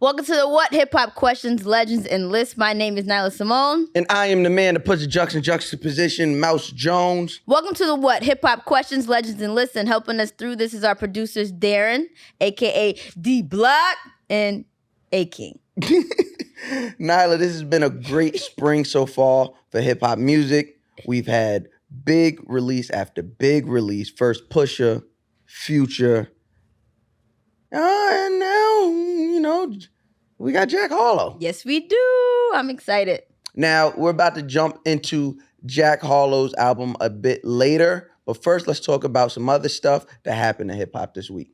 Welcome to the What Hip Hop Questions, Legends, and Lists. My name is Nyla Simone. And I am the man that puts the jux in juxtaposition, Mouse Jones. Welcome to the What Hip Hop Questions, Legends, and Lists. And helping us through this is our producers, Darren, a.k.a. D-Block, and A-King. Nyla, this has been a great spring so far for hip-hop music. We've had big release after big release. First Pusha, Future. And now, we got Jack Harlow. Yes, we do. I'm excited. Now, we're about to jump into Jack Harlow's album a bit later. But first, let's talk about some other stuff that happened in hip-hop this week.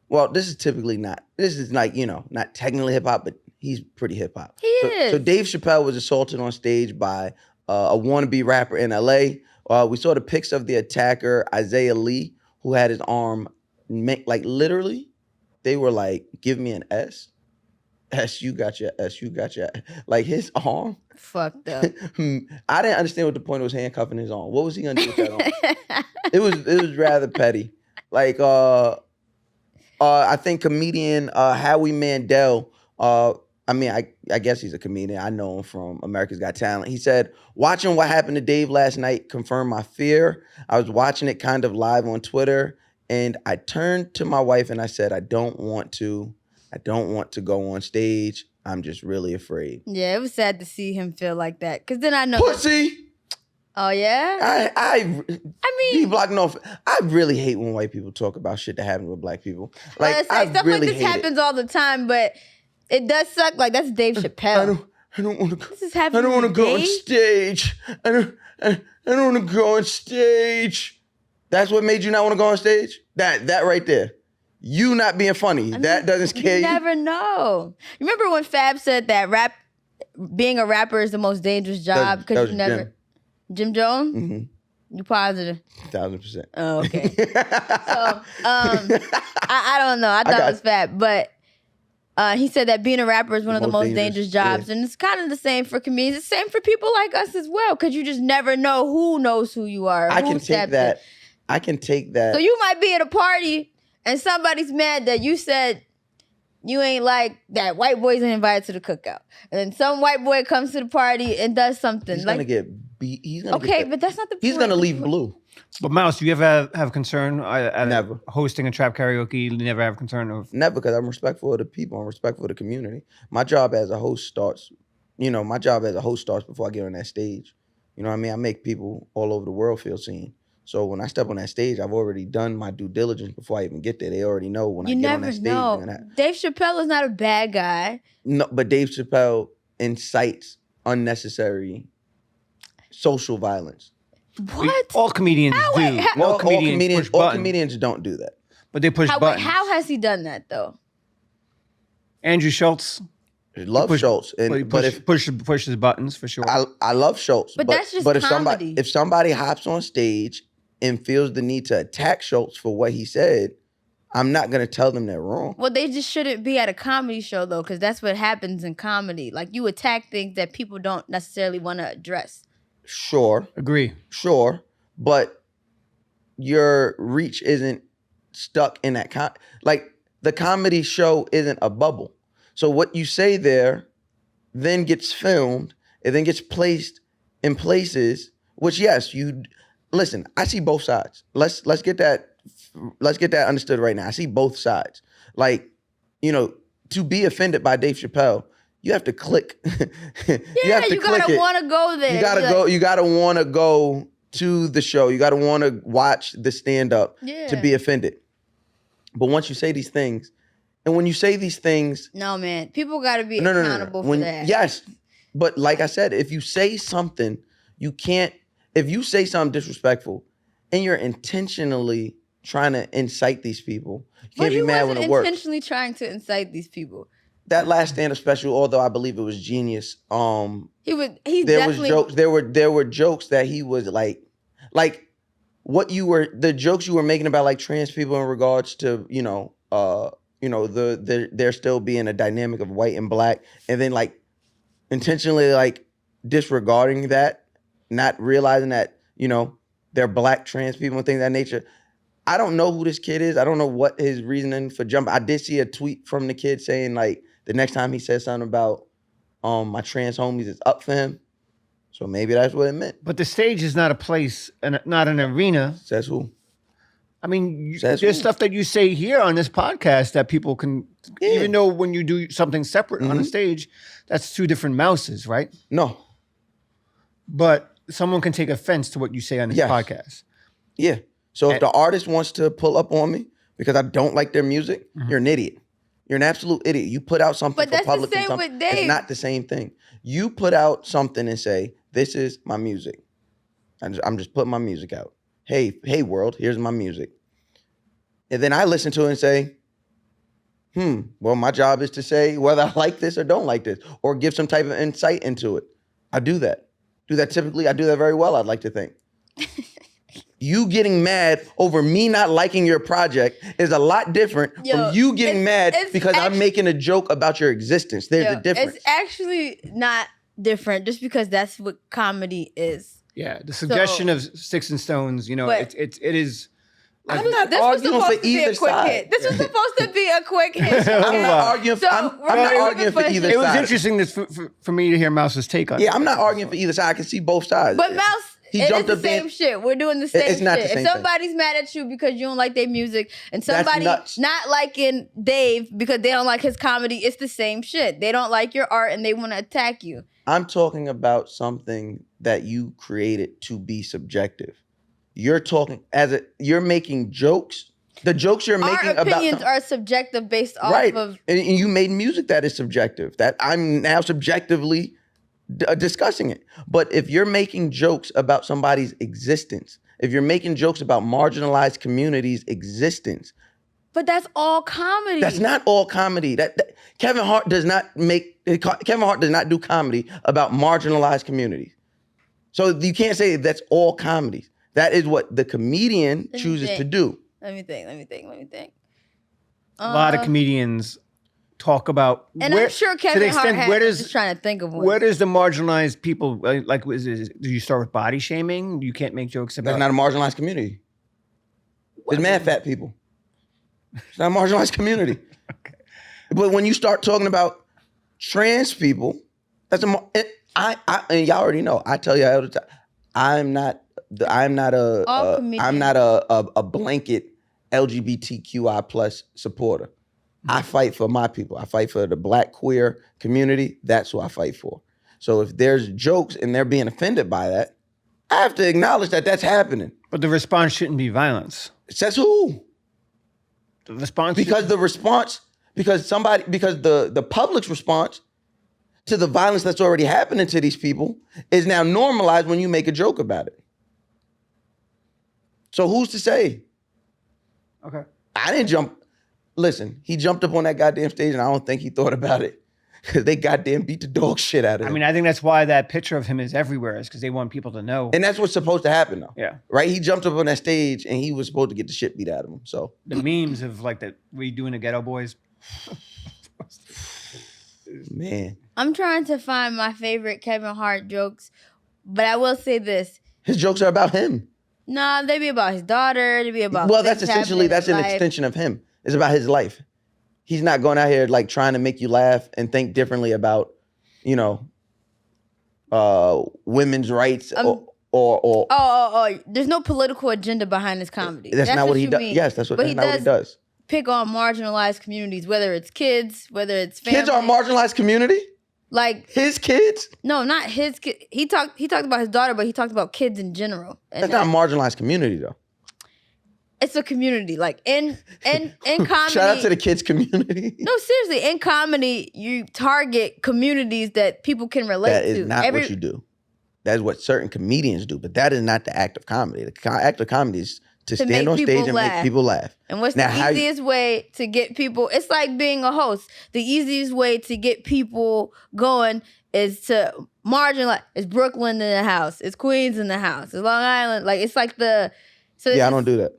Well, this is not technically hip-hop, but he's pretty hip-hop. He is. So Dave Chappelle was assaulted on stage by a wannabe rapper in L.A. We saw the pics of the attacker, Isaiah Lee, who had his arm, literally, they were like, give me an S. S, you got your S, you got your... Like, his arm... Fucked up. I didn't understand what the point was handcuffing his arm. What was he going to do with that arm? It was rather petty. Like, I think comedian Howie Mandel, I guess he's a comedian. I know him from America's Got Talent. He said, watching what happened to Dave last night confirmed my fear. I was watching it kind of live on Twitter, and I turned to my wife and I said, I don't want to go on stage. I'm just really afraid. Yeah, it was sad to see him feel like that. Because then I know... Pussy! Oh, yeah? I mean... D-Block, no, I really hate when white people talk about shit that happened with black people. Like, I stuff really like this happens all the time, but it does suck. Like, that's Dave Chappelle. I don't want to go. This is happening. I don't want to go on Dave? stage. I don't want to go on stage. That's what made you not want to go on stage? That right there. You not being funny. That doesn't scare you. You never know. Remember when Fab said that being a rapper is the most dangerous job because you never... Jim Jones? Mm-hmm. You positive? 1,000%. Oh, okay. So, I don't know. I thought it was Fab, but he said that being a rapper is one of the most dangerous jobs, and it's kind of the same for comedians. It's the same for people like us as well, because you just never know who knows who you are. I can take that. So you might be at a party and somebody's mad that you said you ain't like that white boy's invited to the cookout, and then some white boy comes to the party and does something. He's gonna get beat. But that's not the point. He's gonna leave blue. But Mouse, do you ever have concern at Never. Hosting a trap karaoke? You never have concern of... Never, because I'm respectful of the people. I'm respectful of the community. My job as a host starts before I get on that stage. You know what I mean? I make people all over the world feel seen. So when I step on that stage, I've already done my due diligence before I even get there. They already know when I get on that stage. You never know. Dave Chappelle is not a bad guy. No, but Dave Chappelle incites unnecessary social violence. What? All comedians do. All comedians don't do that. But they push buttons. How has he done that, though? Andrew Schultz. Love Schultz. Pushes buttons, for sure. I love Schultz. But that's just comedy. If somebody hops on stage and feels the need to attack Schultz for what he said, I'm not going to tell them they're wrong. Well, they just shouldn't be at a comedy show, though, because that's what happens in comedy. Like, you attack things that people don't necessarily want to address. Sure. Agree. Sure. But your reach isn't stuck in that... the comedy show isn't a bubble. So what you say there then gets filmed. It then gets placed in places, which, yes, listen, I see both sides. Let's get that understood right now. I see both sides. Like, to be offended by Dave Chappelle, you have to click. You gotta want to go there. You gotta want to go to the show. You gotta want to watch the stand-up to be offended. But once you say these things, and when you say these things... No, man. People gotta be accountable for that. Yes. But like I said, if you say something, if you say something disrespectful and you're intentionally trying to incite these people, you can't be mad when it works. Intentionally trying to incite these people. That last stand-up special, although I believe it was genius, definitely... There were jokes that he was like the jokes you were making about like trans people in regards to, there still being a dynamic of white and black, and then like intentionally like disregarding that, not realizing that, they're black trans people and things of that nature. I don't know who this kid is. I don't know what his reasoning for jumping. I did see a tweet from the kid saying like the next time he says something about my trans homies, it's up for him. So maybe that's what it meant. But the stage is not a place and not an arena. Says who? I mean, there's stuff that you say here on this podcast that people can, even though when you do something separate on the stage, that's two different mouses, right? No. But someone can take offense to what you say on this podcast. Yeah. So if the artist wants to pull up on me because I don't like their music, you're an idiot. You're an absolute idiot. You put out something for public consumption. But that's the same with Dave. It's not the same thing. You put out something and say, this is my music. I'm just putting my music out. Hey world, here's my music. And then I listen to it and say, well, my job is to say whether I like this or don't like this, or give some type of insight into it. I do that. Typically, I do that very well, I'd like to think. You getting mad over me not liking your project is a lot different from you getting mad because I'm making a joke about your existence. There's a difference. It's actually not different just because that's what comedy is. Yeah, the suggestion of sticks and stones, you know, it is. I'm not arguing for either side. This was supposed to be a quick hit. I'm not arguing for, I'm not arguing for either side. It was interesting for me to hear Mouse's take on it. Yeah, I'm not arguing for either side. I can see both sides. But Mouse, it's the same shit. We're doing the same shit. It's not the same if somebody's mad at you because you don't like their music, and somebody not liking Dave because they don't like his comedy, it's the same shit. They don't like your art and they want to attack you. I'm talking about something that you created to be subjective. You're talking you're making jokes. The jokes you're making about... Our opinions are subjective based off of... And you made music that is subjective. That I'm now subjectively discussing it. But if you're making jokes about somebody's existence, if you're making jokes about marginalized communities' existence... But that's all comedy. That's not all comedy. Kevin Hart does not do comedy about marginalized communities. So you can't say that's all comedies. That is what the comedian chooses to do. Let me think. A lot of comedians talk about... And I'm sure Kevin Hart is just trying to think of one. Where does the marginalized people... do you start with body shaming? You can't make jokes about... That's not a marginalized community. There's mad fat people. It's not a marginalized community. Okay. But when you start talking about trans people, that's and y'all already know. I tell you all the time, I'm not a blanket LGBTQI plus supporter. I fight for my people. I fight for the Black queer community. That's who I fight for. So if there's jokes and they're being offended by that, I have to acknowledge that that's happening. But the response shouldn't be violence. Says who? The response because the public's response to the violence that's already happening to these people is now normalized when you make a joke about it. So who's to say? Okay. I didn't jump. Listen, he jumped up on that goddamn stage and I don't think he thought about it because they goddamn beat the dog shit out of him. I mean, I think that's why that picture of him is everywhere, is because they want people to know. And that's what's supposed to happen, though. Yeah. Right? He jumped up on that stage and he was supposed to get the shit beat out of him. So the memes of like that redoing the Ghetto Boys. Man. I'm trying to find my favorite Kevin Hart jokes, but I will say this. His jokes are about him. Nah, they be about his daughter. They be about... Well, that's an extension of him. It's about his life. He's not going out here like trying to make you laugh and think differently about, women's rights or there's no political agenda behind his comedy. That's not what he does. Yes, that's not what he does. Pick on marginalized communities, whether it's kids, whether it's family. Kids are a marginalized community? Like his kids? No, not his kid. He talked about his daughter, but he talked about kids in general. And that's not a marginalized community though. It's a community. Like in comedy. Shout out to the kids community. No, seriously, in comedy, you target communities that people can relate to. That is not what you do. That is what certain comedians do, but that is not the act of comedy. The act of comedy is to stand on stage and make people laugh. And what's the easiest way to get people? It's like being a host. The easiest way to get people going is to marginalize. It's Brooklyn in the house. It's Queens in the house. It's Long Island. Like it's like the. So yeah, I don't do that.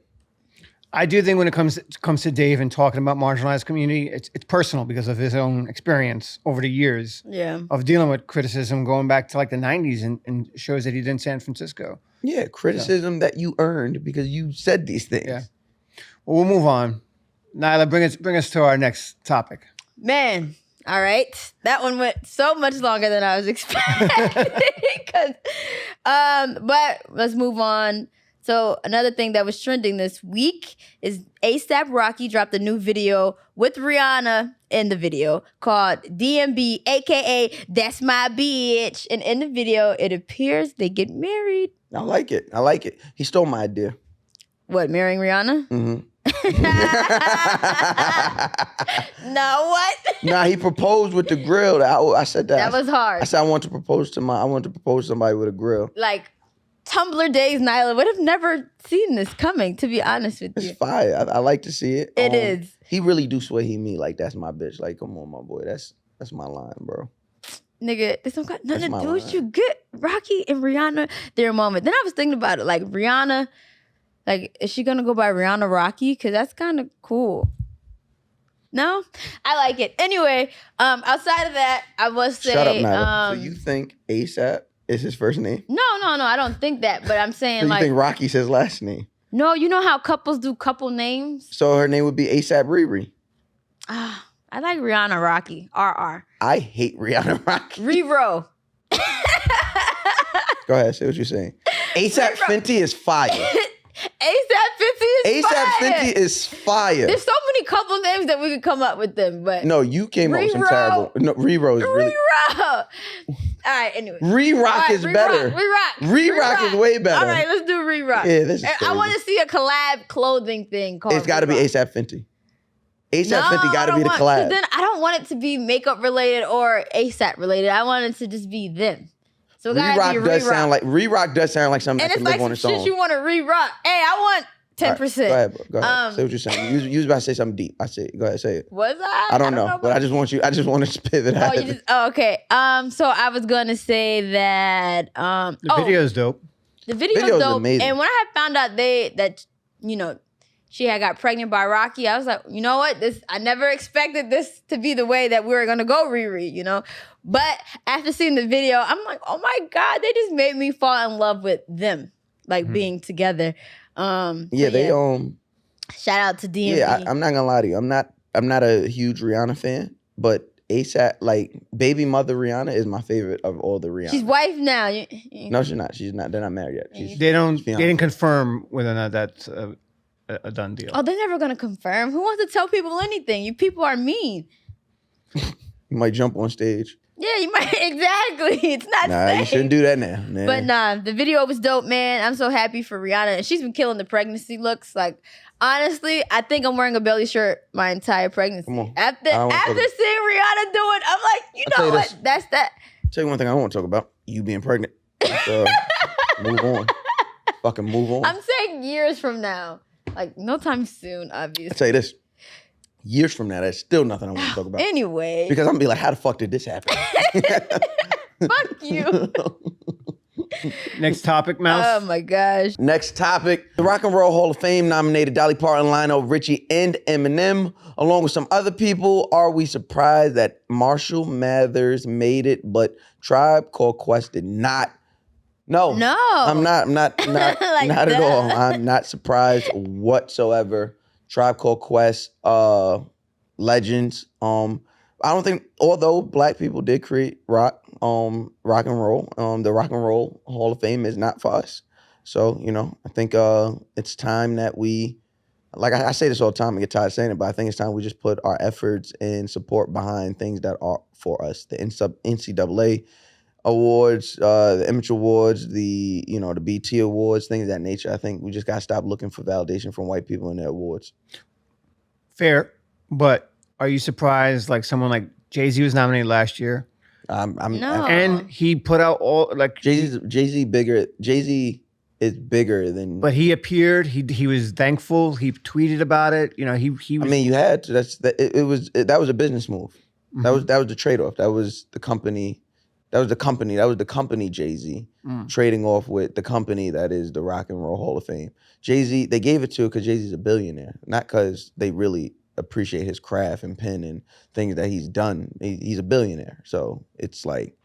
I do think when it comes to Dave and talking about marginalized community, it's personal because of his own experience over the years of dealing with criticism going back to like the 90s and shows that he did in San Francisco. Yeah, criticism that you earned because you said these things. Yeah. We'll move on. Nyla, bring us to our next topic. Man, all right. That one went so much longer than I was expecting. But let's move on. So another thing that was trending this week is ASAP Rocky dropped a new video with Rihanna in the video called DMB, aka That's My Bitch. And in the video, it appears they get married. I like it. He stole my idea. What, marrying Rihanna? Mm-hmm. No, what? Nah, he proposed with the grill. I said that. That was hard. I said I want to propose to somebody with a grill. Like Tumblr days, Nyla would have never seen this coming, to be honest with you. It's fire. I like to see it. It is. He really do swear he me like that's my bitch. Like, come on, my boy. That's my line, bro. Nigga, this don't got nothing That's to do my with line. you. Get Rocky and Rihanna their moment. Then I was thinking about it, like Rihanna, like is she gonna go by Rihanna Rocky? Cause that's kind of cool. No, I like it. Anyway, outside of that, I must say, Shut up, Nyla. So you think ASAP is his first name? No, I don't think that. But I'm saying So you like, think Rocky's his last name? no, you know how couples do couple names? So her name would be ASAP RiRi. I like Rihanna Rocky. RR. I hate Rihanna Rocky. Riro. Go ahead, say what you're saying. ASAP Fenty is fire. ASAP Fenty is ASAP fire. Fenty is fire. There's so many couple names that we could come up with them, but No, you came up with some Riro. terrible. No, Riro is really. Riro. All right, anyway. Re-Rock is better. Re-Rock is way better. All right, let's do Re-Rock. Yeah, this is I crazy. want to see a collab clothing thing called It's got to be Re-Rock. ASAP Fenty. ASAP Fenty got to be the collab. 'cause then I don't want it to be makeup related or ASAP related. I want it to just be them. So it gotta be Re-Rock does sound like something and that it's can like live on its some shit own. you want to re-rock. Hey, I want 10%. Go ahead, bro. Go ahead. Say what you're saying. You was about to say something deep. I say it. Go ahead, say it. Was I? I don't know, but I just want to pivot out. Okay. So I was gonna say that The video's dope. The video's Video's dope. amazing. And when I had found out she had got pregnant by Rocky, I was like, you know what? I never expected this to be the way that we were gonna go, RiRi, you know? But after seeing the video, I'm like, oh my God, they just made me fall in love with them, like being together. Shout out to DMB. Yeah, I'm not gonna lie to you. I'm not a huge Rihanna fan, but ASAP, like baby mother Rihanna, is my favorite of all the Rihanna. She's wife now. No, she's not. She's not. They're not married yet. They didn't confirm whether or not that's a done deal. Oh, they're never gonna confirm. Who wants to tell people anything? You people are mean. You might jump on stage. Yeah, you might. Exactly. It's not safe. You shouldn't do that now, man. But nah, the video was dope, man. I'm so happy for Rihanna. And she's been killing the pregnancy looks. Like, honestly, I think I'm wearing a belly shirt my entire pregnancy. Come on. After seeing Rihanna do it, I'm like, you know what? That's that. Tell you one thing I don't want to talk about. You being pregnant. So, move on. Fucking move on. I'm saying years from now. Like, no time soon, obviously. I'll tell you this. Years from now, that's still nothing I want to talk about. Anyway. Because I'm going to be like, how the fuck did this happen? Fuck you. Next topic, Mouse. Oh my gosh. Next topic. The Rock and Roll Hall of Fame nominated Dolly Parton, Lionel Richie, and Eminem, along with some other people. Are we surprised that Marshall Mathers made it, but Tribe Called Quest did not? No. I'm not like not at all. I'm not surprised whatsoever. Tribe Called Quest, legends. I don't think, although black people did create rock and roll, the Rock and Roll Hall of Fame is not for us. So, I think it's time that we, like I say this all the time, I get tired of saying it, but I think it's time we just put our efforts and support behind things that are for us. The NCAA awards, the Image Awards, the BT Awards, things of that nature. I think we just got to stop looking for validation from white people in their awards. Fair, but are you surprised like someone like Jay-Z was nominated last year? No. And he put out all like Jay-Z bigger. Jay-Z is bigger than. But he appeared. He was thankful. He tweeted about it. He was. I mean, you had to. That was a business move. Mm-hmm. That was the trade off. That was the company. That was the company Jay-Z trading off with the company that is the Rock and Roll Hall of Fame. Jay-Z, they gave it to because Jay-Z's a billionaire, not because they really appreciate his craft and pen and things that he's done. He's a billionaire. So it's like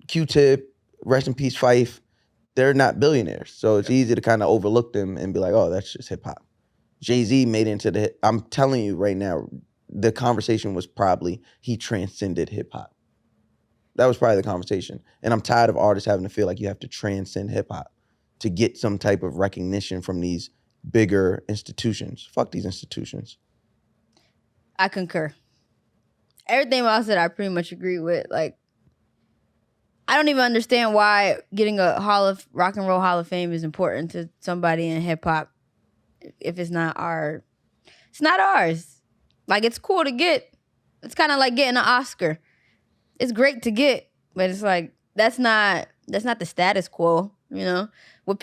Q-Tip, rest in peace Phife, they're not billionaires. So it's easy to kind of overlook them and be like, oh, that's just hip hop. Jay-Z made it into the, I'm telling you right now, the conversation was probably he transcended hip hop. That was probably the conversation. And I'm tired of artists having to feel like you have to transcend hip hop to get some type of recognition from these bigger institutions. Fuck these institutions. I concur. Everything else that I pretty much agree with. Like, I don't even understand why getting a Rock and Roll Hall of Fame is important to somebody in hip hop if it's not ours. Like, it's cool to get. It's kind of like getting an Oscar. It's great to get, but it's like that's not the status quo, you know? What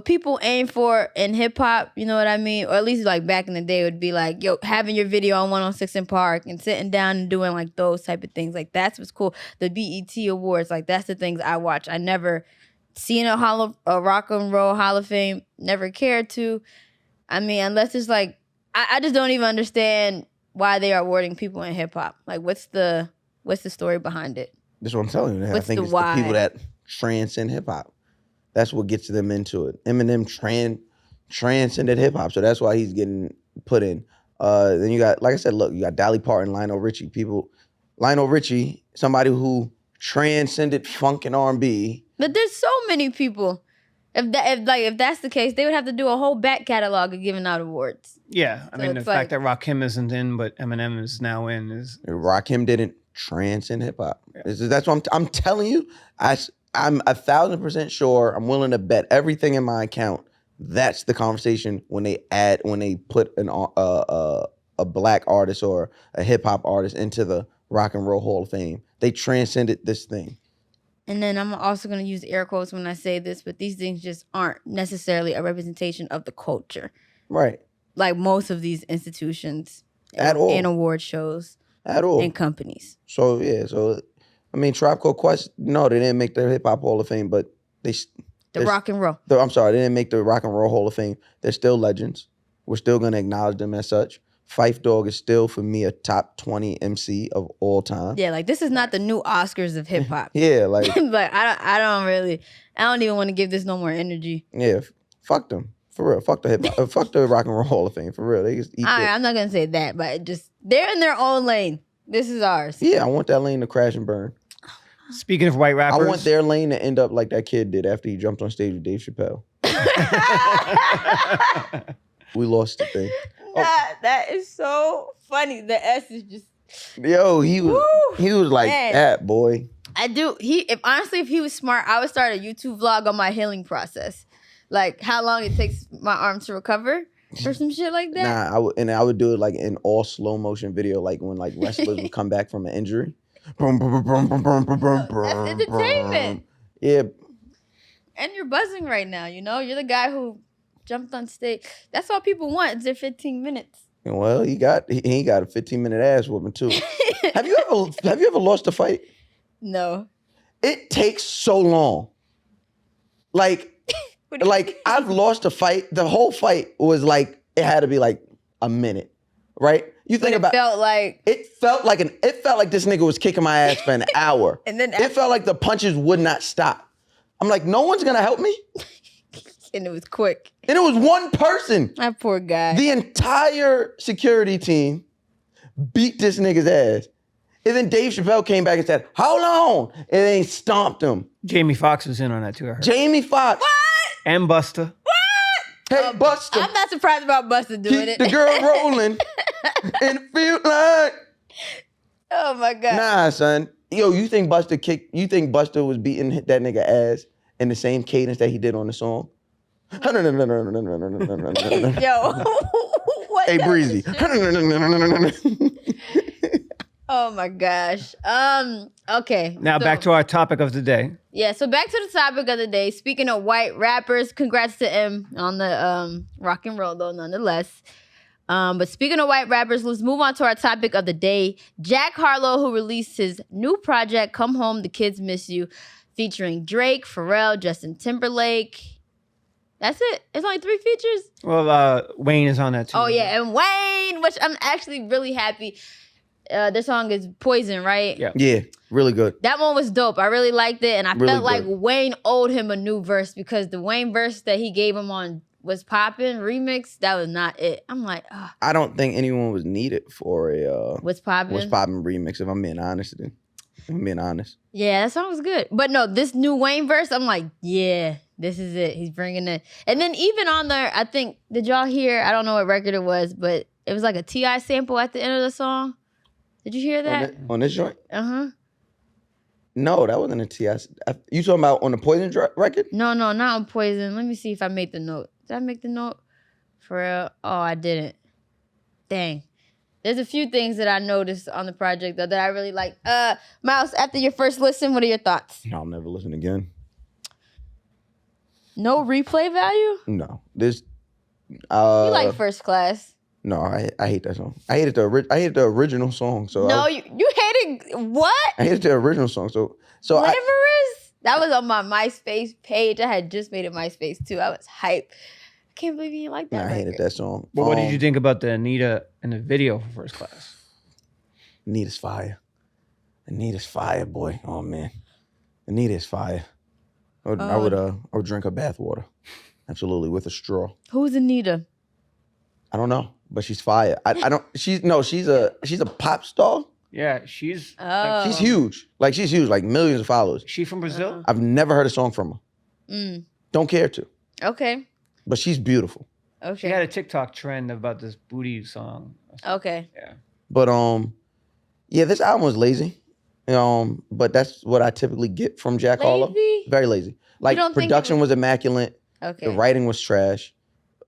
people aim for in hip hop, you know what I mean? Or at least like back in the day would be like, yo, having your video on 106 in Park and sitting down and doing like those type of things. Like that's what's cool. The BET Awards, like that's the things I watch. I never seen a Rock and Roll Hall of Fame, never cared to. I mean, unless it's like, I just don't even understand why they are awarding people in hip hop. Like what's the story behind it? That's what I'm telling you. I think it's why? The people that transcend hip hop. That's what gets them into it. Eminem transcended hip hop, so that's why he's getting put in. Then you got, like I said, look, you got Dolly Parton, Lionel Richie. Lionel Richie, somebody who transcended funk and R&B. But there's so many people. If that's the case, they would have to do a whole back catalog of giving out awards. Yeah, I mean the fact that Rakim isn't in, but Eminem is now in is. Rakim didn't transcend hip hop. Yeah. That's what I'm telling you. I'm 1,000% sure. I'm willing to bet everything in my account. That's the conversation when they put a black artist or a hip hop artist into the Rock and Roll Hall of Fame. They transcended this thing. And then I'm also going to use air quotes when I say this, but these things just aren't necessarily a representation of the culture. Right. Like most of these institutions. At all. And award shows. At all. And companies. So, yeah. So, I mean, Tribe Called Quest, no, they didn't make the Hip Hop Hall of Fame, but the Rock and Roll. I'm sorry, they didn't make the Rock and Roll Hall of Fame. They're still legends. We're still going to acknowledge them as such. Phife Dawg is still, for me, a top 20 MC of all time. Yeah, like, this is not the new Oscars of hip hop. Yeah, like. But I don't even want to give this no more energy. Yeah, fuck them. For real. Fuck the hip hop. Fuck the Rock and Roll Hall of Fame. For real. They just eat I'm not going to say that, but they're in their own lane. This is ours. Yeah, I want that lane to crash and burn. Speaking of white rappers. I want their lane to end up like that kid did after he jumped on stage with Dave Chappelle. We lost the thing. That is so funny. The S is just. Yo, he was like that, boy. If he was smart, I would start a YouTube vlog on my healing process. Like how long it takes my arm to recover or some shit like that. Nah, I would do it like in all slow motion video, like when like wrestlers would come back from an injury. That's entertainment. Yeah. And you're buzzing right now, you know? You're the guy who jumped on stage. That's all people want. It's their 15 minutes. Well, he got a 15-minute ass whooping too. Have you ever lost a fight? No. It takes so long. Like I've lost a fight. The whole fight was like, it had to be like a minute, right? You think about it felt like this nigga was kicking my ass for an hour. And then it felt like the punches would not stop. I'm like, no one's gonna help me. And it was quick. And it was one person. That poor guy. The entire security team beat this nigga's ass. And then Dave Chappelle came back and said, hold on. And they stomped him. Jamie Foxx was in on that too, I heard. Jamie Foxx. What? And Busta. Hey, Busta. I'm not surprised about Busta doing it. Keep the girl rolling. And feel like. Oh my God. Nah, son. Yo, you think Busta was beating that nigga ass in the same cadence that he did on the song? Yo, what? Hey, Breezy. Oh my gosh. Okay. Now back to our topic of the day. Yeah, so back to the topic of the day. Speaking of white rappers, congrats to M on the rock and roll though, nonetheless. But speaking of white rappers, let's move on to our topic of the day. Jack Harlow, who released his new project, Come Home, The Kids Miss You, featuring Drake, Pharrell, Justin Timberlake. That's it. It's only 3 features. Well, Wayne is on that too. Oh yeah, and Wayne, which I'm actually really happy. Their song is Poison, right? Yeah, really good. That one was dope. I really liked it, and I really felt like Wayne owed him a new verse because the Wayne verse that he gave him on Was Poppin' remix. That was not it. I'm like, ugh. I don't think anyone was needed for a What's Poppin'? remix. If I'm being honest, Yeah, that song was good. But no, this new Wayne verse, I'm like, yeah, this is it. He's bringing it. And then even on there, I think, did y'all hear? I don't know what record it was, but it was like a T.I. sample at the end of the song. Did you hear that? On this joint? Uh-huh. No, that wasn't a T.I. You talking about on the Poison record? No, not on Poison. Let me see if I made the note. Did I make the note? For real? Oh, I didn't. Dang. There's a few things that I noticed on the project, though, that I really like. Mouse, after your first listen, what are your thoughts? I'll never listen again. No replay value? No. This... you like First Class. No, I hate that song. I hated the original song. So no, you hated what? I hated the original song. So Glamorous? That was on my MySpace page. I had just made a MySpace too. I was hype. I can't believe you didn't like that. I hated that song. But what did you think about the Anita and the video for First Class? Anita's fire. Anita's fire, boy. Oh man, Anita's fire. I would drink her bath water, absolutely, with a straw. Who's Anita? I don't know. But she's fire. She's a pop star. Yeah, she's she's huge. She's huge, like millions of followers. She from Brazil? I've never heard a song from her. Don't care to. Okay. But she's beautiful. Okay. She had a TikTok trend about this booty song. Okay. Yeah. But yeah, this album was lazy. But that's what I typically get from Jack Harlow. Very lazy. Production was immaculate. Okay. The writing was trash.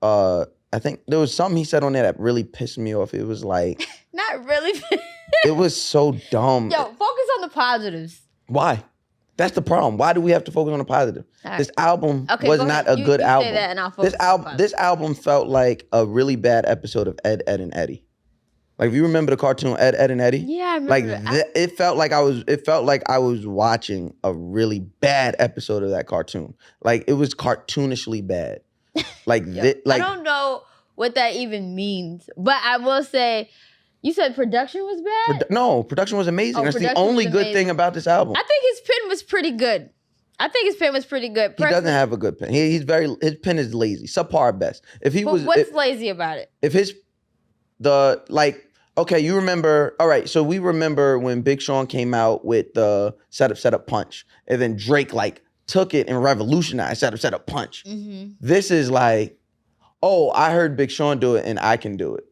I think there was something he said on there that really pissed me off. It was like... Not really. It was so dumb. Yo, focus on the positives. Why? That's the problem. Why do we have to focus on the positive? Right. This album was not a good album. Say that and I'll focus this album felt like a really bad episode of Ed, Edd and Eddy. Like, if you remember the cartoon Ed, Edd and Eddy? Yeah, I remember. It felt like I was watching a really bad episode of that cartoon. Like, it was cartoonishly bad. I don't know what that even means, but I will say, you said production was bad? No, production was amazing. That's the only good thing about this album. I think his pen was pretty good. He doesn't have a good pen. His pen is lazy, subpar at best. What's lazy about it? Okay, you remember, all right, so we remember when Big Sean came out with the setup, punch, and then Drake took it and revolutionized setup, punch. Mm-hmm. This is like, oh, I heard Big Sean do it and I can do it.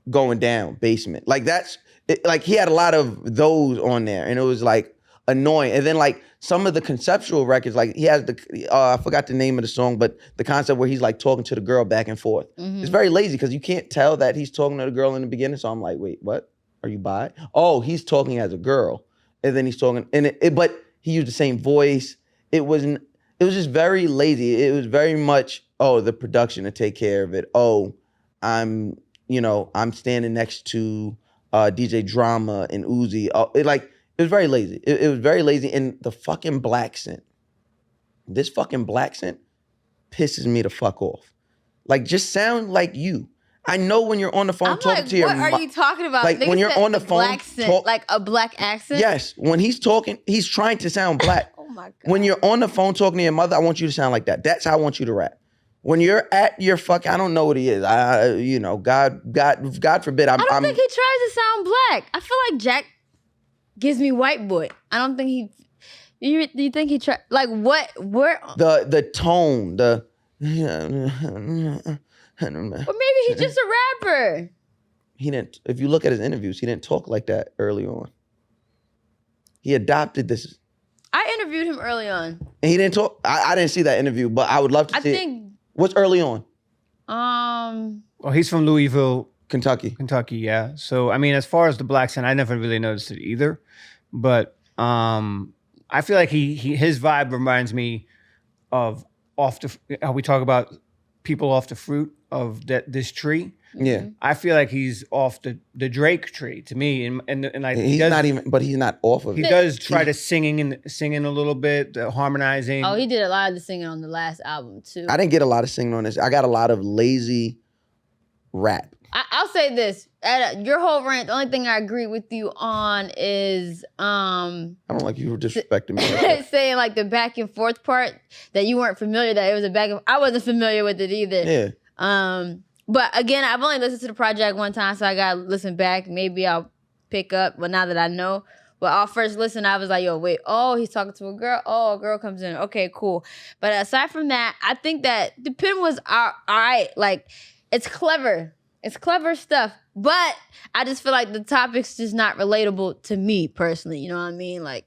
Going down, basement. He had a lot of those on there and it was annoying. And then some of the conceptual records, he has I forgot the name of the song, but the concept where he's talking to the girl back and forth. Mm-hmm. It's very lazy because you can't tell that he's talking to the girl in the beginning. So I'm like, wait, what? Are you bi? Oh, he's talking as a girl. And then he's talking, but he used the same voice. It was just very lazy. It was very much, oh, the production to take care of it. Oh, I'm standing next to DJ Drama and Uzi. Oh, it was very lazy. It was very lazy. And the fucking black scent. This fucking black scent pisses me the fuck off. Just sound like you. I know when you're on the phone talking to your mom. What are you talking about? When you're on the phone. Black scent, a black accent? Yes. When he's talking, he's trying to sound black. Oh my God. When you're on the phone talking to your mother, I want you to sound like that. That's how I want you to rap. When you're at your I don't know what he is. God forbid. I don't think he tries to sound black. I feel like Jack gives me white boy. I don't think he. You think he try what? Where? The tone. Or maybe he's just a rapper. He didn't. If you look at his interviews, he didn't talk like that early on. He adopted this. I interviewed him early on. And he didn't talk. I didn't see that interview, but I would love to see it. What's early on? Well, he's from Louisville, Kentucky. Yeah. So, I mean, as far as the black scent, I never really noticed it either. But I feel like his vibe reminds me of how we talk about people off the fruit of this tree. Yeah. I feel like he's off the Drake tree to me. And he's not even, but he's not off of it. He does try to singing a little bit, harmonizing. Oh, he did a lot of the singing on the last album too. I didn't get a lot of singing on this. I got a lot of lazy rap. I'll say this. your whole rant, the only thing I agree with you on is I don't like you disrespecting me. saying like the back and forth part that you weren't familiar that it was a back and I wasn't familiar with it either. Yeah. But again, I've only listened to the project one time, so I gotta listen back. Maybe I'll pick up, but now that I know. But I'll first listen, I was like, yo, wait, he's talking to a girl. Oh, a girl comes in. Okay, cool. But aside from that, I think that the pen was all right. Like, it's clever. It's clever stuff. But I just feel like the topic's just not relatable to me personally. You know what I mean? Like,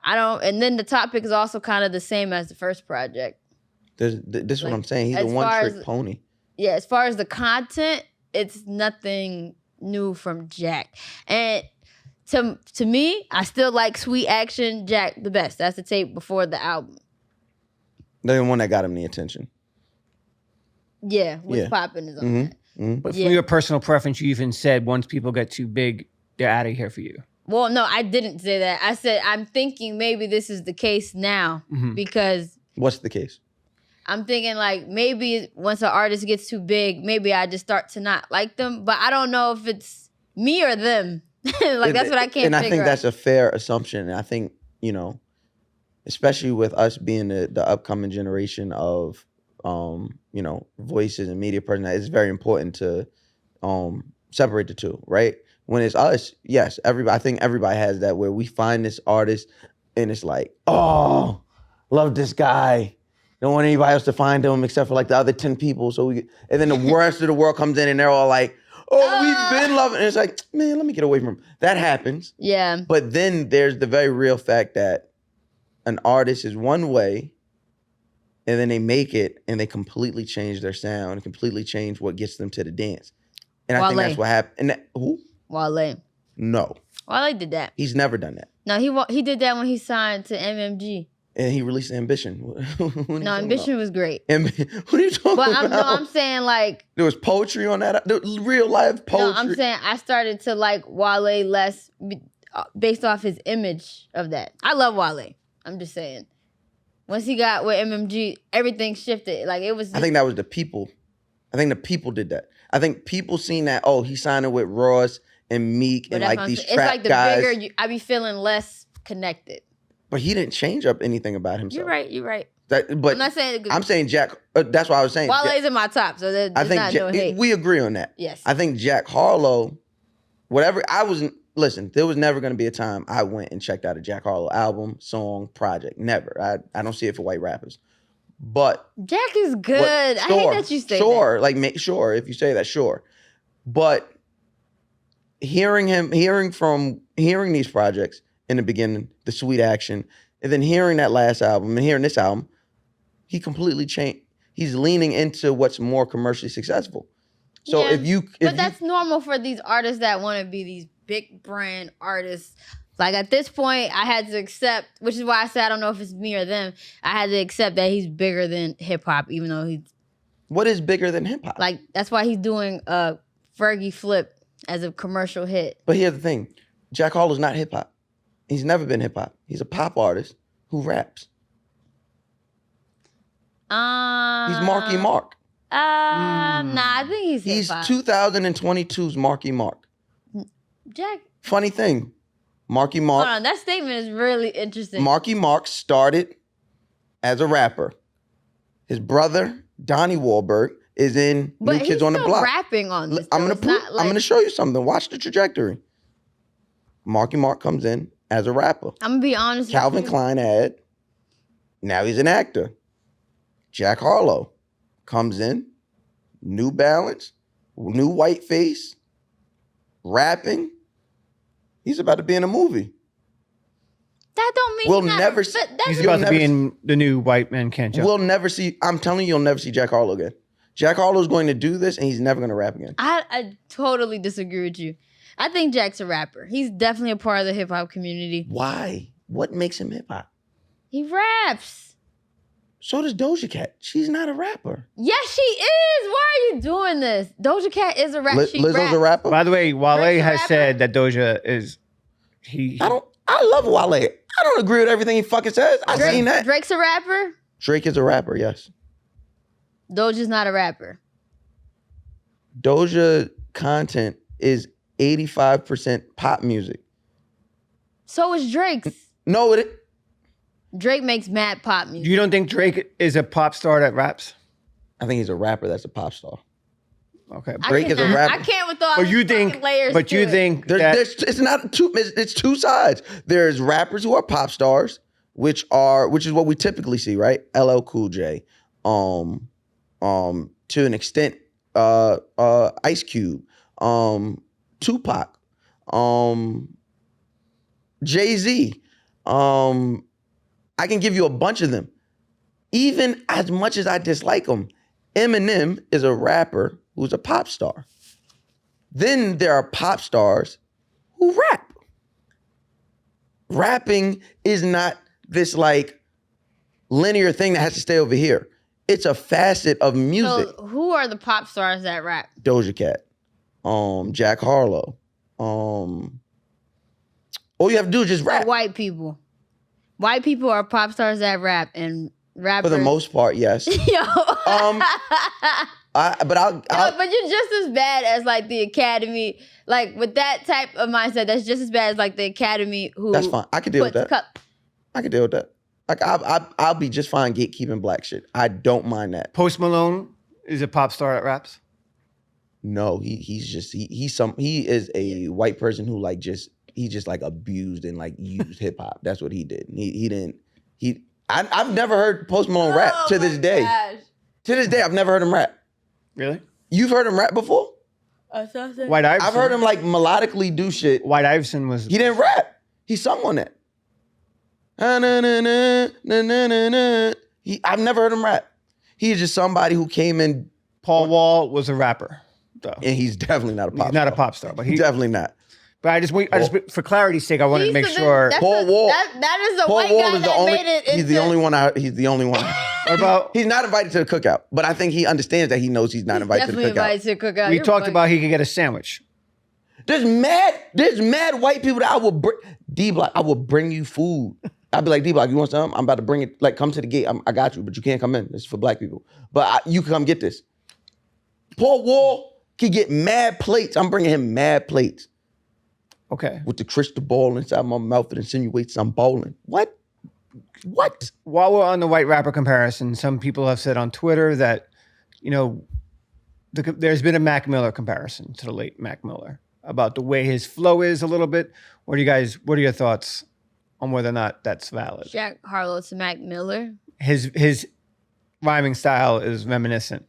and then the topic is also kind of the same as the first project. This is what I'm saying. He's a one-trick pony. Yeah, as far as the content, it's nothing new from Jack. And to me, I still like Sweet Action Jack the best. That's the tape before the album. The one that got him the attention. Yeah, what's popping is on that. Mm-hmm. But for your personal preference, you even said once people get too big, they're out of here for you. Well, no, I didn't say that. I said I'm thinking maybe this is the case now because... What's the case? I'm thinking like maybe once an artist gets too big, maybe I just start to not like them. But I don't know if it's me or them. Like that's what I can't figure out. And I think that's a fair assumption. And I think, especially with us being the upcoming generation of, voices and media personalities, it's very important to separate the two, right? When it's us, yes, I think everybody has that where we find this artist and it's like, oh, love this guy. Don't want anybody else to find him except for like the other 10 people. And then the rest of the world comes in and they're all like, we've been loving. And it's like, man, let me get away from him. That happens. Yeah. But then there's the very real fact that an artist is one way and then they make it and they completely change their sound and completely change what gets them to the dance. And I think that's what happened. And who? Wale. No. Wale did that. He's never done that. No, he did that when he signed to MMG. And he released Ambition. No, Ambition was great. What are you talking about? I'm saying like... There was poetry on that. There was real life poetry. No, I'm saying I started to like Wale less based off his image of that. I love Wale. I'm just saying. Once he got with MMG, everything shifted. Like it was... I think that was the people. I think the people did that. I think people seen that, he signed it with Ross and Meek and like these trap guys. It's like the bigger... I be feeling less connected. But he didn't change up anything about himself. You're right. But I'm not saying... I'm saying Jack... that's what I was saying. Wale's in my top, so there's not no hate. We agree on that. Yes. I think Jack Harlow, listen, there was never going to be a time I went and checked out a Jack Harlow album, song, project. Never. I don't see it for white rappers. But... Jack is good. I hate that you say that. Sure, if you say that, sure. But hearing these projects in the beginning, the Sweet Action, and then hearing that last album and hearing this album, he completely changed. He's leaning into what's more commercially successful. So but that's normal for these artists that want to be these big brand artists. Like at this point, I had to accept, which is why I said I don't know if it's me or them. I had to accept that he's bigger than hip hop, even though he's... What is bigger than hip hop? Like that's why he's doing a Fergie Flip as a commercial hit. But here's the thing, Jack Harlow's not hip hop. He's never been hip hop. He's a pop artist who raps. He's Marky Mark. Nah, I think he's hip hop. He's 2022's Marky Mark. Jack. Funny thing, Marky Mark. Hold on, that statement is really interesting. Marky Mark started as a rapper. His brother, Donnie Wahlberg, is in New Kids on the Block. Rapping on this. I'm gonna show you something. Watch the trajectory. Marky Mark comes in as a rapper. I'm gonna be honest. Calvin Klein ad. Now he's an actor. Jack Harlow comes in, New Balance, new white face, rapping. He's about to be in a movie. That don't mean he's about to be in the new White Man Can't Jump. We'll never see. I'm telling you, you'll never see Jack Harlow again. Jack Harlow's going to do this, and he's never going to rap again. I totally disagree with you. I think Jack's a rapper. He's definitely a part of the hip hop community. Why? What makes him hip hop? He raps. So does Doja Cat. She's not a rapper. Yes, she is. Why are you doing this? Doja Cat is a rapper. Lizzo's a rapper. By the way, Wale has said that Doja is. I love Wale. I don't agree with everything he fucking says. I've seen that. Drake's a rapper? Drake is a rapper, yes. Doja's not a rapper. Doja content is 85% pop music. So is Drake's. No, Drake makes mad pop music. You don't think Drake is a pop star that raps? I think he's a rapper that's a pop star. Okay. Drake is a rapper. I can't with all But you fucking think, layers but to you it. think it's two sides. There's rappers who are pop stars, which is what we typically see, right? LL Cool J, to an extent, Ice Cube, Tupac, Jay-Z. I can give you a bunch of them. Even as much as I dislike them, Eminem is a rapper who's a pop star. Then there are pop stars who rap. Rapping is not this like linear thing that has to stay over here. It's a facet of music. So who are the pop stars that rap? Doja Cat, Jack Harlow. All you have to do is just rap. White people. White people are pop stars that rap, and rappers. For the most part, yes. Yo. But you're just as bad as like the Academy. Like with that type of mindset, that's just as bad as like the Academy who. That's fine. I can deal with that. I can deal with that. Like I'll be just fine gatekeeping black shit. I don't mind that. Post Malone is a pop star that raps? No, he is a white person who he just like abused and like used hip hop. That's what he did. I've never heard Post Malone rap to this day. Gosh. To this day, I've never heard him rap. Really? You've heard him rap before? White Iverson. I've heard him like melodically do shit. White Iverson was. He didn't rap. He sung on that. I've never heard him rap. He's just somebody who came in. Paul Wall was a rapper, though. And he's definitely not a pop star. He's not a pop star, but he's definitely not. But I just for clarity's sake, I wanted to make sure. Paul Wall. That is a white guy that made it. He's the only one. He's the only one. What about? He's not invited to the cookout, but I think he understands that he knows he's not invited to the cookout. Definitely invited to the cookout. We talked about he could get a sandwich. There's mad white people that I will bring. D-Block, I will bring you food. I'd be like, D-Block, you want something? I'm about to bring it. Like, come to the gate. I got you, but you can't come in. This is for black people. But you can come get this. Paul Wall can get mad plates. I'm bringing him mad plates. Okay. With the crystal ball inside my mouth that insinuates I'm bowling. What? While we're on the white rapper comparison, some people have said on Twitter that, there's been a Mac Miller comparison to the late Mac Miller about the way his flow is a little bit. What are your thoughts on whether or not that's valid? Jack Harlow to Mac Miller. His rhyming style is reminiscent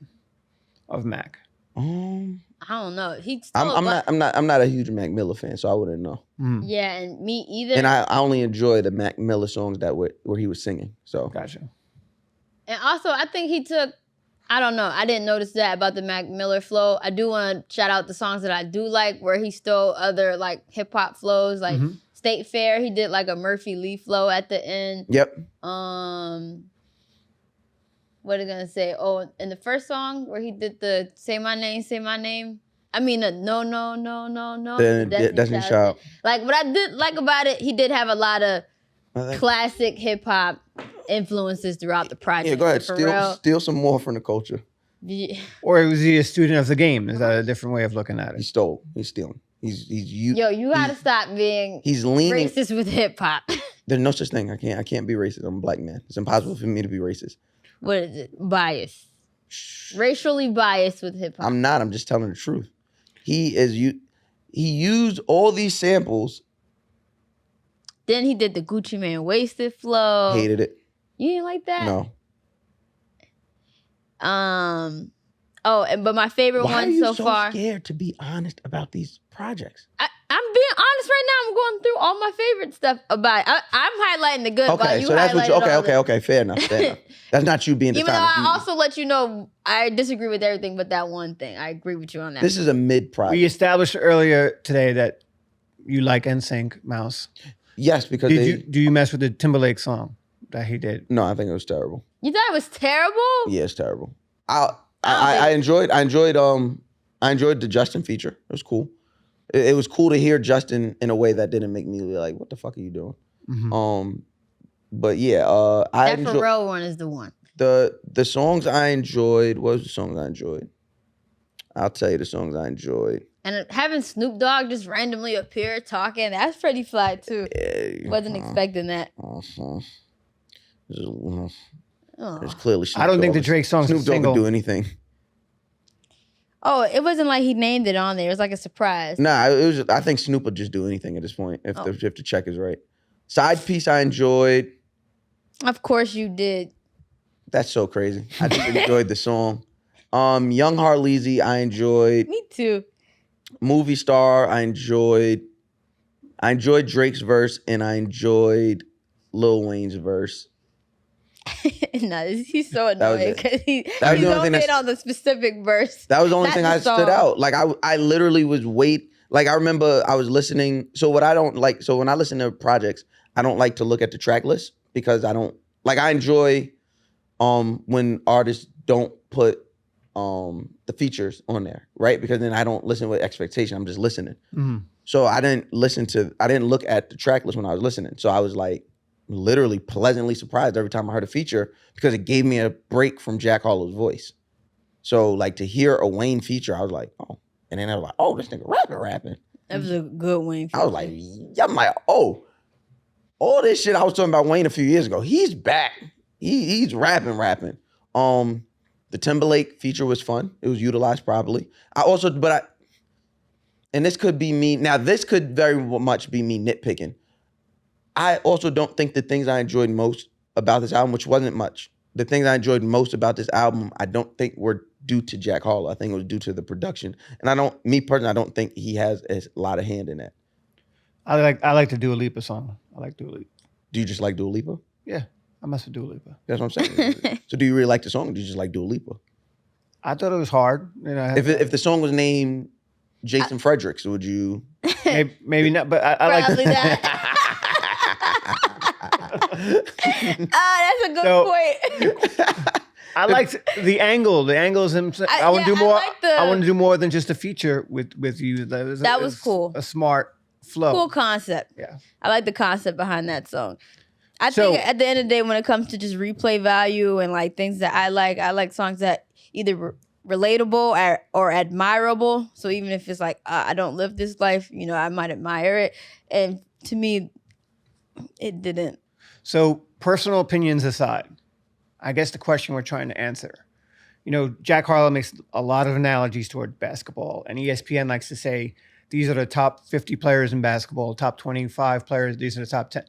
of Mac. I don't know. I'm not a huge Mac Miller fan, so I wouldn't know. Yeah, and me either. And I only enjoy the Mac Miller songs where he was singing. So gotcha. And also, I think he took. I don't know. I didn't notice that about the Mac Miller flow. I do want to shout out the songs that I do like, where he stole other like hip hop flows, like State Fair. He did like a Murphy Lee flow at the end. Yep. What are you gonna say? Oh, in the first song where he did the "Say My Name, Say My Name." I mean, no. Destiny Child. Like what I did like about it, he did have a lot of classic hip hop influences throughout the project. Yeah, go ahead. Steal some more from the culture. Yeah. Or was he a student of the game? Is that a different way of looking at it? He stole. He's stealing. Yo, you gotta stop being leaning racist with hip hop. There's no such thing. I can't be racist. I'm a black man. It's impossible for me to be racist. What is it? Bias. Racially biased with hip hop. I'm not. I'm just telling the truth. He used all these samples. Then he did the Gucci Man Wasted flow. Hated it. You didn't like that? No. But my favorite one so far. Why are you so scared to be honest about these projects? I'm being honest right now. I'm going through all my favorite stuff about it. I'm highlighting the good. Okay, so that's what you. Okay. Fair enough. That's not you being Even dishonest. though I also let you know I disagree with everything but that one thing. I agree with you on that. This is a mid project. We established earlier today that you like NSYNC, Mouse. Yes, because do you mess with the Timberlake song that he did? No, I think it was terrible. You thought it was terrible? Yeah, it's terrible. I enjoyed the Justin feature. It was cool. It was cool to hear Justin in a way that didn't make me like, what the fuck are you doing? Mm-hmm. But yeah, that Pharrell one is the one. The songs I enjoyed. What was the songs I enjoyed? I'll tell you the songs I enjoyed. And having Snoop Dogg just randomly appear talking, that's pretty fly too. Wasn't expecting that. There's clearly Snoop I don't think Dogg. the Drake song's Snoop Dogg can do anything. Oh, it wasn't like he named it on there. It was like a surprise. Nah, it was. I think Snoop would just do anything at this point if the check is right. Side piece I enjoyed. Of course you did. That's so crazy. I just enjoyed the song. Young Harleezy I enjoyed. Me too. Movie Star I enjoyed. I enjoyed Drake's verse and I enjoyed Lil Wayne's verse. No, he's so annoying because he's only on the specific verse. That was the only thing I stood out. Like I literally was like I remember I was listening. So what I don't like, so when I listen to projects, I don't like to look at the track list because I don't like I enjoy when artists don't put the features on there, right? Because then I don't listen with expectation. I'm just listening. Mm-hmm. So I didn't look at the track list when I was listening. So I was like literally pleasantly surprised every time I heard a feature because it gave me a break from Jack Harlow's voice. So like to hear a Wayne feature, I was like, oh. And then I was like, oh, this nigga rapping. That was a good Wayne feature. I was like, yeah, I'm like, oh, all this shit I was talking about Wayne a few years ago, he's back. He's rapping. The Timberlake feature was fun. It was utilized properly. And this could be me. Now, this could very much be me nitpicking. I also don't think the things I enjoyed most about this album, which wasn't much, the things I enjoyed most about this album, I don't think were due to Jack Harlow. I think it was due to the production. And I don't think he has a lot of hand in that. I like the Dua Lipa song. I like Dua Lipa. Do you just like Dua Lipa? Yeah, I mess with Dua Lipa. That's what I'm saying. So do you really like the song or do you just like Dua Lipa? I thought it was hard. If the song was named Jason Fredericks, would you? Maybe not, but I like that. That's a good point. I liked the angle. The angles himself. I want to do more. I want to do more than just a feature with you. That was cool. A smart flow. Cool concept. Yeah. I like the concept behind that song. I think at the end of the day, when it comes to just replay value and like things that I like songs that either relatable or admirable. So even if it's like I don't live this life, I might admire it. And to me, it didn't. So personal opinions aside, I guess the question we're trying to answer. Jack Harlow makes a lot of analogies toward basketball, and ESPN likes to say these are the top 50 players in basketball, top 25 players, these are the top 10.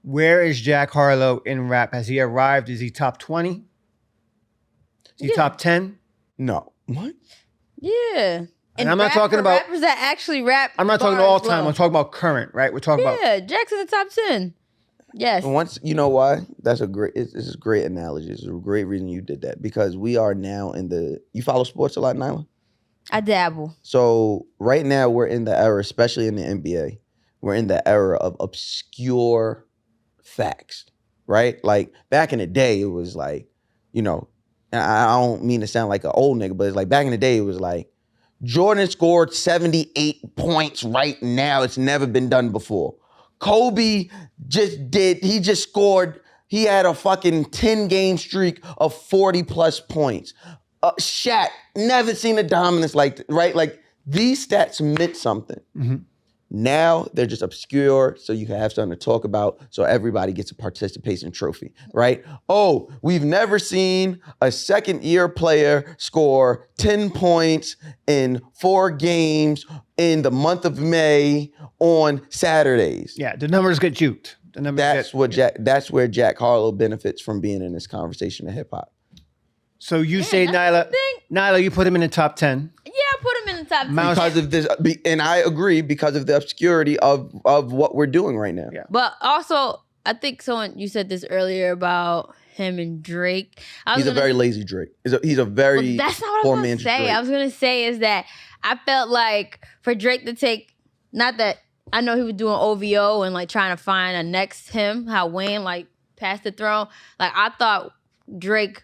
Where is Jack Harlow in rap? Has he arrived? Is he top 20? Is he top 10? No. What? Yeah. And I'm not talking about rappers that actually rap. I'm not talking all time. I'm talking about current, right? We're talking about. Yeah, Jack's in the top 10. Yes. Once you know why? This is a great analogy. It's a great reason you did that because we are now you follow sports a lot, Nyla? I dabble. So right now we're in the era, especially in the NBA, we're in the era of obscure facts, right? Like back in the day, it was like, and I don't mean to sound like an old nigga, but it's like back in the day, it was like, Jordan scored 78 points right now. It's never been done before. Kobe he had a fucking 10-game streak of 40 plus points. Shaq, never seen a dominance like that, right? Like these stats meant something. Mm-hmm. Now they're just obscure, so you can have something to talk about, so everybody gets a participation trophy, right? Oh, we've never seen a second-year player score 10 points in 4 games in the month of May on Saturdays. Yeah, the numbers get juked. That's where Jack Harlow benefits from being in this conversation of hip hop. So you say Nyla, you put him in the top 10. Yeah, I put him in the top 10. Because of this, and I agree, because of the obscurity of what we're doing right now. Yeah. But also, I think you said this earlier about him and Drake. He's a very lazy Drake. He's a very that's not what I was going to say. Drake. I was going to say is that I felt like for Drake to take, not that I know he was doing OVO and like trying to find a next him, how Wayne like passed the throne. Like I thought Drake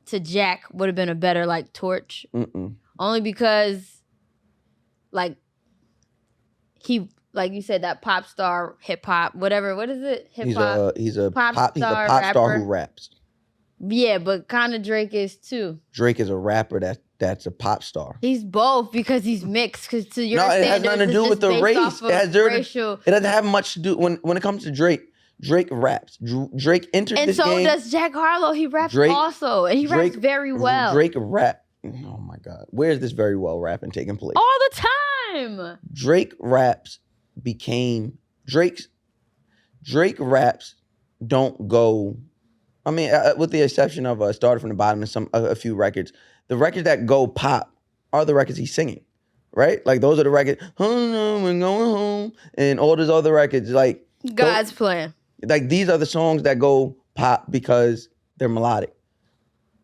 to Jack would have been a better like torch. Mm-mm. Only because like he, like you said, that pop star hip hop, whatever. What is it? Hip hop. He's a pop star who raps. Yeah, but kind of Drake is too. Drake is a rapper that that's a pop star. He's both because he's mixed. Because to your No, it has standards, nothing to do it's with the just based race. off of racial. It doesn't have much to do when it comes to Drake. Drake raps. Drake entered And this so game. does Jack Harlow. He raps Drake- also, and he raps very well. Drake rap. Oh my God, where's this very well rapping taking place? All the time. Drake raps became Drake raps don't go. I mean, with the exception of started from the bottom and a few records, the records that go pop are the records he's singing, right? Like those are the records. We're going home, and all those other records, like God's plan. Like these are the songs that go pop because they're melodic.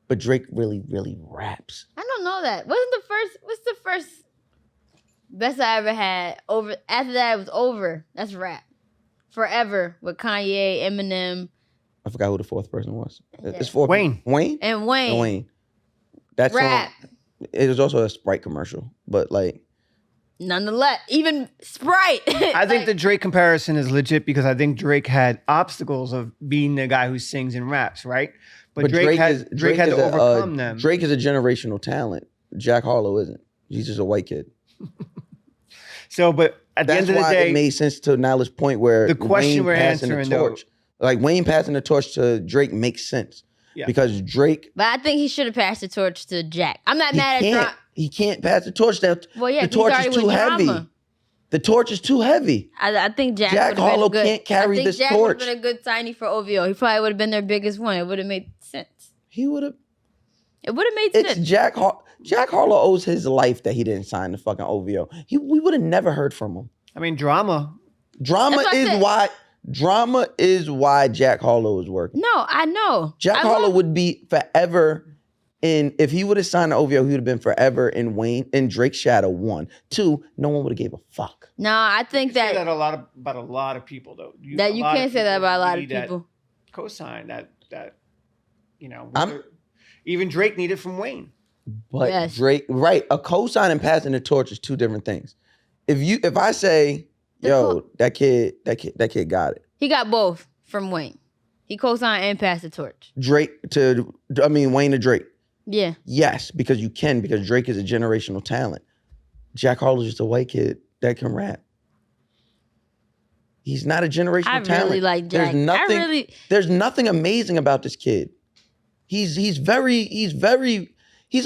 But Drake really, really raps. I don't know that. What's the first best I ever had? Over after that it was Over. That's rap. Forever with Kanye, Eminem. I forgot who the fourth person was. Yeah. It's four. Wayne. Wayne? And Wayne. And Wayne. That rap. song, it was also a Sprite commercial. But like Nonetheless, even Sprite. I think the Drake comparison is legit because I think Drake had obstacles of being the guy who sings and raps, right? But Drake had to overcome them. Drake is a generational talent. Jack Harlow isn't. He's just a white kid. So, but at the end of the day, it made sense to Nyla's point where the question we're passing answering, the torch, like Wayne passing the torch to Drake makes sense because Drake. But I think he should have passed the torch to Jack. I'm not mad at Drake. He can't pass the torch. The torch is too heavy. The torch is too heavy. I think Jack Harlow can't carry this torch. Jack would have been a good signee for OVO. He probably would have been their biggest one. It would have made sense. He would have. It would have made sense. It's Jack Harlow owes his life that he didn't sign the fucking OVO. We would have never heard from him. I mean, drama is why Jack Harlow is working. No, I know. Jack Harlow would be forever in, if he would have signed the OVO, he would have been forever in Wayne and Drake's shadow. 1, 2, no one would have gave a fuck. No, I think say that about a lot of people though. You can't say that about a lot of people. Cosign that you know. Even Drake needed from Wayne. But yes. Drake, right? A cosign and passing the torch is two different things. If I say, that kid got it. He got both from Wayne. He co-signed and passed the torch. Wayne to Drake. Yeah. Yes, because Drake is a generational talent. Jack Harlow's just a white kid that can rap. He's not a generational talent. I really like Jack. There's nothing amazing about this kid. He's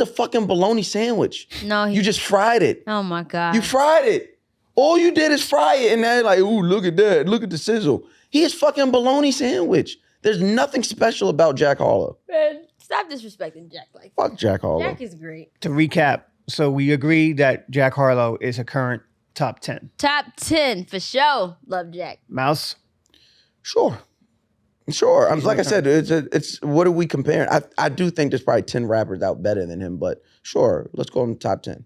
a fucking bologna sandwich. No, you just fried it. Oh my God. You fried it. All you did is fry it, and they're like, ooh, look at that. Look at the sizzle. He is fucking bologna sandwich. There's nothing special about Jack Harlow. Man, stop disrespecting Jack like Fuck Jack Harlow. Jack is great. To recap, so we agree that Jack Harlow is a current top 10. Top 10 for sure. Love Jack. Mouse? Sure. Like I said, it's what are we comparing? I do think there's probably 10 rappers out better than him, but sure, let's go in the top 10.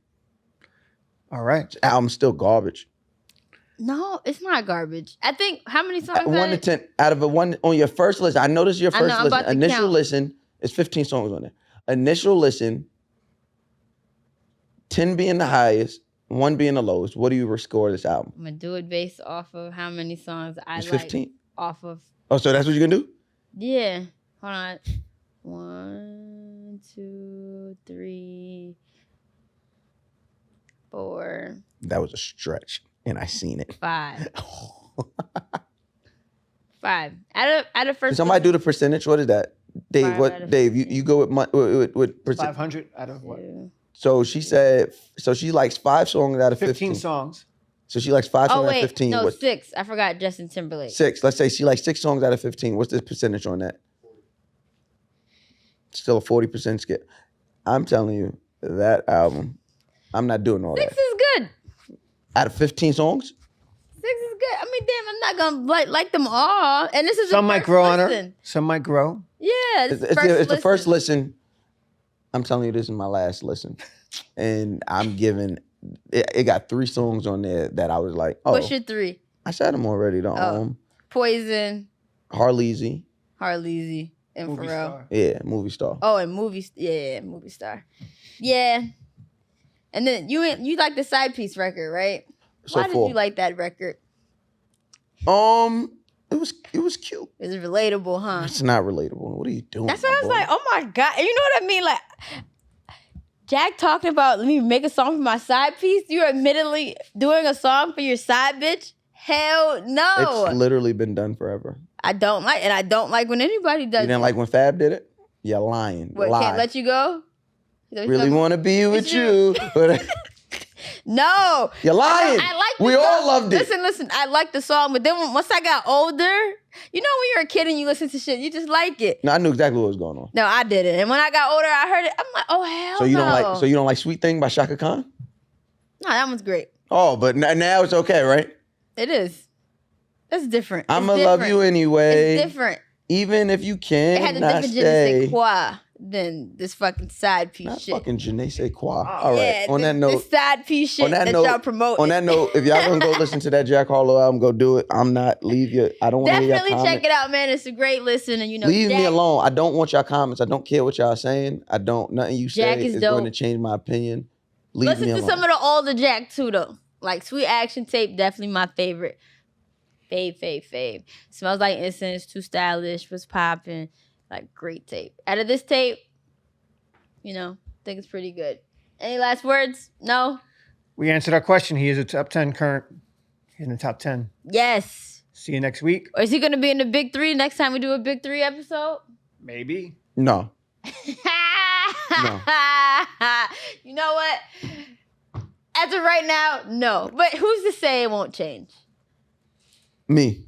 All right. His album's still garbage. No, it's not garbage. I think how many songs? 1 to 10 out of a one on your first listen. I noticed your first listen. Initial listen is 15 songs on there. Initial listen, 10 being the highest, 1 being the lowest. What do you score this album? I'm gonna do it based off of how many songs I like. 15. Off of. Oh, so that's what you're gonna do? Yeah. Hold on. 1, 2, 3, 4. That was a stretch, and I seen it. 5. 5. Out of first. Can somebody do the percentage? What is that, Dave? Dave? You go with percent. 500 out of what? So she said. So she likes 5 songs out of 15 songs. So she likes 5 songs out of 15. No, 6. I forgot Justin Timberlake. 6. Let's say she likes 6 songs out of 15. What's the percentage on that? Still a 40% skip. I'm telling you, that album, I'm not doing all 6 that. 6 is good. Out of 15 songs? 6 is good. I mean, damn, I'm not gonna like them all. And this is some might grow on her. Some might grow. Yeah, it's the first listen. I'm telling you, this is my last listen, and I'm giving. It got 3 songs on there that I was like, oh. What's your 3? I said them already. Though. Poison. Harleezy, and Movie Pharrell. Star. Yeah, Movie Star. Oh, and Movie Star. Yeah. And then you like the side piece record, right? So Why did you like that record? It was cute. It's relatable, huh? It's not relatable. What are you doing? That's what I was like, oh my God. And you know what I mean? Like, Jack talking about let me make a song for my side piece. You're admittedly doing a song for your side bitch? Hell no. It's literally been done forever. I don't like when anybody does it. You didn't like when Fab did it? You're lying. What, Lie. Can't Let You Go? Really want to be with you. No. You're lying. I like we all loved it. Listen, I like the song, but then once I got older, you know when you're a kid and you listen to shit, you just like it. No, I knew exactly what was going on. No, I didn't. And when I got older, I heard it. I'm like, oh hell so you no. don't like Sweet Thing by Shaka Khan? No, that one's great. Oh, but now it's okay, right? It is. That's different. I'ma love you anyway. It's different. Even if you can't. It had a different je ne sais quoi than this fucking side piece Not shit. fucking je ne sais quoi. All right. Yeah, on that note, this side piece shit that y'all promote. On that note, if y'all gonna go listen to that Jack Harlow album, go do it. I'm not leave you. I don't want to hear your comments. Definitely check it out, man. It's a great listen, and leave me alone. I don't want y'all comments. I don't care what y'all saying. Nothing you say is going to change my opinion. Listen to some of the older Jack too, though. Like Sweet Action Tape, definitely my favorite. Fave. Smells Like Incense, Too Stylish, was popping. Like, great tape. Out of this tape, I think it's pretty good. Any last words? No? We answered our question. He is a top 10 current. He's in the top 10. Yes. See you next week. Or is he going to be in the Big 3 next time we do a Big 3 episode? Maybe. No. No. You know what? As of right now, no. But who's to say it won't change? Me.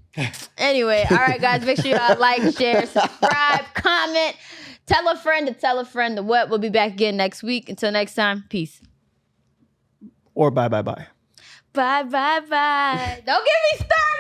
Anyway, all right, guys. Make sure y'all like, share, subscribe, comment. Tell a friend to tell a friend to what. We'll be back again next week. Until next time, peace. Or bye. Bye. Don't get me started.